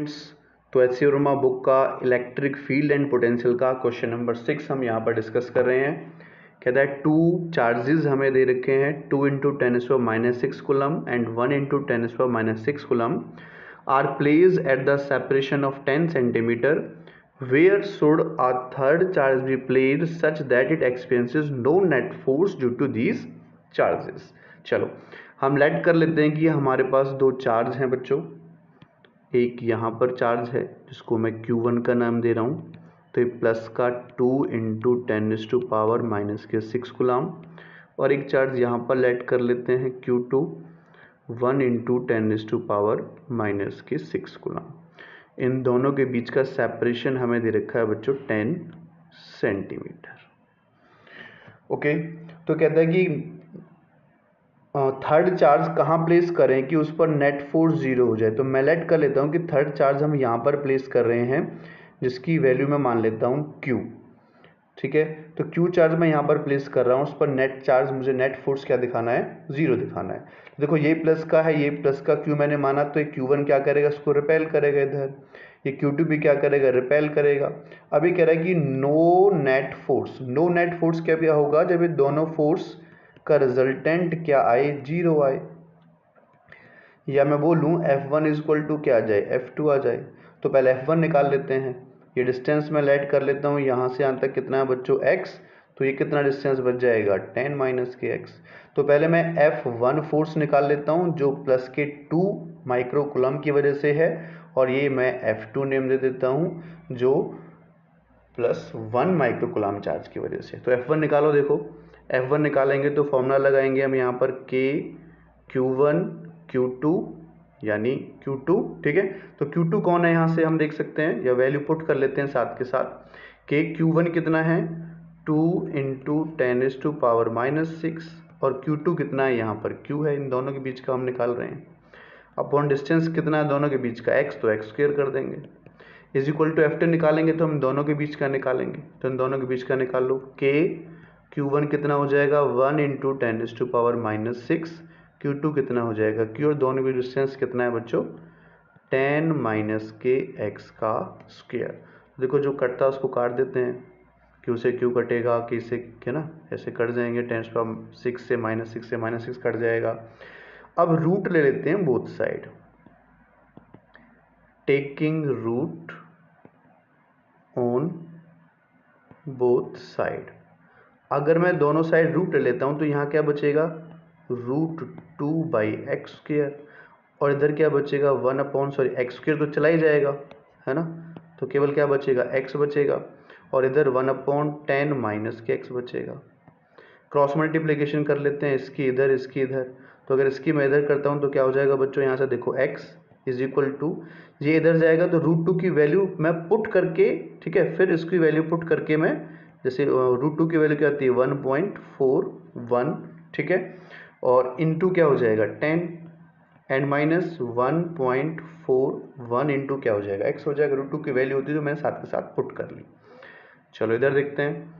Students, तो HC Verma book का electric field and potential का क्वेश्चन नंबर 6 हम यहाँ पर डिस्कस कर रहे हैं। कहता है टू चार्जेस हमें दे रखे हैं, 2 × 10⁻⁶ coulomb and 1 × 10⁻�6 coulomb are placed at the separation of 10 centimetre. Where should a third charge be placed such that it experiences no net force due to these charges. चलो हम लेट कर लेते हैं कि हमारे पास दो चार्ज हैं बच्चों। एक यहाँ पर चार्ज है जिसको मैं Q1 का नाम दे रहा हूँ, तो ये प्लस का 2 × 10⁻⁶ कूलम, और एक चार्ज यहाँ पर लेट कर लेते हैं Q2 1 × 10⁻�6 कूलम। इन दोनों के बीच का सेपरेशन हमें दे रखा है बच्चों 10 सेंटीमीटर। ओके, तो कहता है कि थर्ड चार्ज कहाँ प्लेस करें कि उस पर नेट फोर्स 0 हो जाए। तो मैं लेट कर लेता हूँ कि थर्ड चार्ज हम यहाँ पर प्लेस कर रहे हैं जिसकी वैल्यू मैं मान लेता हूँ Q। ठीक है, तो Q चार्ज मैं यहाँ पर प्लेस कर रहा हूँ, उस पर नेट चार्ज मुझे नेट फोर्स क्या दिखाना है, 0 दिखाना है। तो देखो ये प्लस का है, ये प्लस का Q मैंने माना, तो ये Q1 क्या करेगा, इसको रिपेल करेगा इधर। ये Q2 भी क्या करेगा, रिपेल करेगा। अभी कह रहा है कि no net force. No net force क्या होगा, जब ये दोनों फोर्स का रिजल्टेंट क्या आए, 0 आए। या मैं बोलूँ F1 इक्वल टू क्या आ जाए, F2 आ जाए। तो पहले F1 निकाल लेते हैं। ये डिस्टेंस मैं लेट कर लेता हूँ, यहाँ से यहाँ तक कितना है बच्चों, x। तो ये कितना डिस्टेंस बच जाएगा, 10 - kx। तो पहले मैं F1 फोर्स निकाल लेता हूँ जो प्लस के 2 माइक्रो कूलम की वजह से है, और ये मैं F2 नेम दे देता हूँ जो +1 माइक्रो कूलम चार्ज की वजह से। तो F1 निकालो। देखो F1 निकालेंगे तो फॉर्मूला लगाएंगे हम यहाँ पर K Q1 Q2 यानी Q2। ठीक है, तो Q2 कौन है यहाँ से हम देख सकते हैं, या वैल्यू पुट कर लेते हैं साथ के साथ। K Q1 कितना है, 2 × 10⁻⁻6, और Q2 कितना है, यहाँ पर Q है, इन दोनों के बीच का हम निकाल रहे हैं। अपॉन डिस्टेंस कितना है दोनों के बीच का, x, तो x² कर देंगे। इज इक्वल टू F2 निकालेंगे तो हम दोनों के बीच का निकालेंगे, तो इन दोनों के बीच का निकाल लो। K Q1 कितना हो जाएगा, 1 × 10⁻⁻6, Q2 कितना हो जाएगा Q, और दोनों के डिस्टेंस कितना है बच्चों, 10 - kx का स्क्वायर। देखो जो कटता है उसको काट देते हैं, Q से Q कटेगा, K से क्या ना, ऐसे कट जाएंगे, 10⁻6 से -6 से -6 कट जाएगा। अब रूट ले लेते हैं both side, taking root on both side. अगर मैं दोनों साइड रूट ले लेता हूं तो यहाँ क्या बचेगा, √2/x², और इधर क्या बचेगा, x² तो चला ही जाएगा, है ना, तो केवल क्या बचेगा, x बचेगा, और इधर 1/10 - kx बचेगा। क्रॉस मल्टीप्लिकेशन कर लेते हैं, इसकी इधर इसकी इधर। तो अगर इसकी मैं इधर करता हूँ तो क्या हो जाएगा बच्चों, यहाँ से देखो x इज इक्वल टू, ये इधर जाएगा तो √2 की वैल्यू मैं पुट करके, ठीक है, फिर इसकी वैल्यू पुट करके मैं, जैसे √2 की वैल्यू क्या आती है, 1.41, ठीक है, और इनटू क्या हो जाएगा 10 एंड माइनस 1.41 इंटू क्या हो जाएगा, x हो जाएगा। √2 की वैल्यू होती है तो मैंने साथ के साथ पुट कर ली। चलो इधर देखते हैं,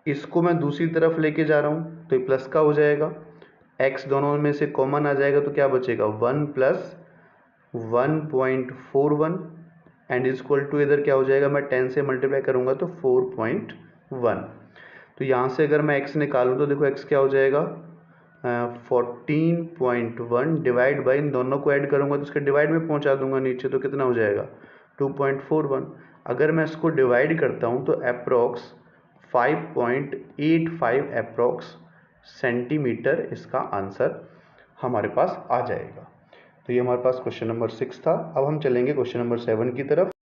इसको मैं दूसरी तरफ लेके जा रहा हूँ तो ये प्लस का हो जाएगा, x दोनों में से कॉमन आ जाएगा तो क्या बचेगा, 1 + 1.41 एंड इक्वल टू, इधर क्या हो जाएगा, मैं 10 से मल्टीप्लाई करूँगा तो 4.1। तो यहाँ से अगर मैं x निकालूँ तो देखो x क्या हो जाएगा, 14.1 डिवाइड बाई, इन दोनों को ऐड करूँगा तो इसके डिवाइड में पहुँचा दूंगा नीचे, तो कितना हो जाएगा 2.41। अगर मैं इसको डिवाइड करता हूँ तो अप्रॉक्स 5.85 अप्रॉक्स सेंटीमीटर इसका आंसर हमारे पास आ जाएगा। तो ये हमारे पास क्वेश्चन नंबर 6 था। अब हम चलेंगे क्वेश्चन नंबर 7 की तरफ।